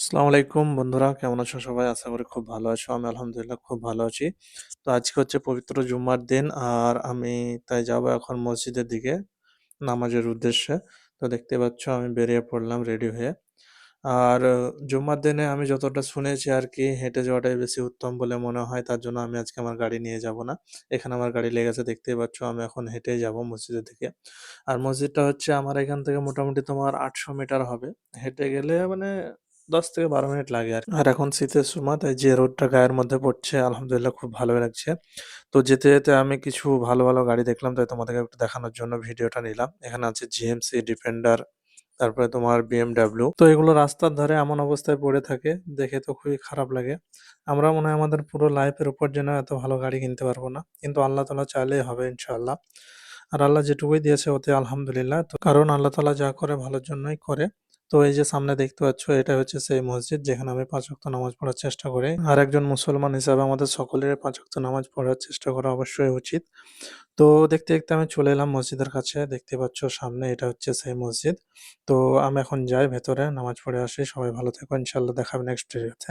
আসসালামু আলাইকুম বন্ধুরা, কেমন আছো সবাই? আশা করি খুব ভালো আছো। আমি আলহামদুলিল্লাহ খুব ভালো আছি। তো আজকে হচ্ছে পবিত্র জুম্মার দিন, আর আমি তাই যাবো এখন মসজিদের দিকে নামাজের উদ্দেশ্যে। তো দেখতে পাচ্ছ আমি বেরিয়ে পড়লাম রেডি হয়ে। আর জুম্মার দিনে আমি যতটা শুনেছি আরকি হেঁটে যাওয়াটাই বেশি উত্তম বলে মনে হয়। তার জন্য আমি আজকে আমার গাড়ি নিয়ে যাব না। এখানে আমার গাড়ি লেগেছে দেখতেই পাচ্ছ। আমি এখন হেঁটেই যাব মসজিদের দিকে। আর মসজিদটা হচ্ছে আমার এখান থেকে মোটামুটি তোমার ৮০০ মিটার হবে। হেঁটে গেলে মানে ১০ থেকে ১২ মিনিট লাগে আরকি। আর এখন শীতের সময় তাই যে রোদটা গায়ের মধ্যে পড়ছে আলহামদুলিল্লাহ খুব ভালোই লাগছে। তো যেতে, যেতে আমি কিছু ভালো, ভালো গাড়ি দেখলাম তাই তোমাদেরকে একটু দেখানোর জন্য ভিডিওটা নিলাম। এখানে আছে GMC, ডিফেন্ডার, তারপরে তোমার BMW। তো এগুলো রাস্তার ধারে এমন অবস্থায় পড়ে থাকে, দেখে তো খুবই খারাপ লাগে। আমরা মনে হয় আমাদের পুরো লাইফের উপর যেন এত ভালো গাড়ি কিনতে পারবো না। কিন্তু আল্লাহ তাআলা চাইলেই হবে ইনশাআল্লাহ। আর আল্লাহ যেটুকুই দিয়েছে ওতে আলহামদুলিল্লাহ। তো কারণ আল্লাহ তাআলা যা করে ভালোর জন্যই করে। তো এই যে সামনে দেখতে পাচ্ছ এটা হচ্ছে সেই মসজিদ যেখানে আমি ৫ ওয়াক্ত নামাজ পড়ার চেষ্টা করি। আর একজন মুসলমান হিসাবে আমাদের সকলের ৫ ওয়াক্ত নামাজ পড়ার চেষ্টা করা অবশ্যই উচিত। তো দেখতে, দেখতে আমি চলে এলাম মসজিদের কাছে। দেখতে পাচ্ছ সামনে এটা হচ্ছে সেই মসজিদ। তো আমি এখন যাই ভেতরে নামাজ পড়ে আসি। সবাই ভালো থেকো। ইনশাআল্লাহ দেখা হবে নেক্সট ভিডিওতে।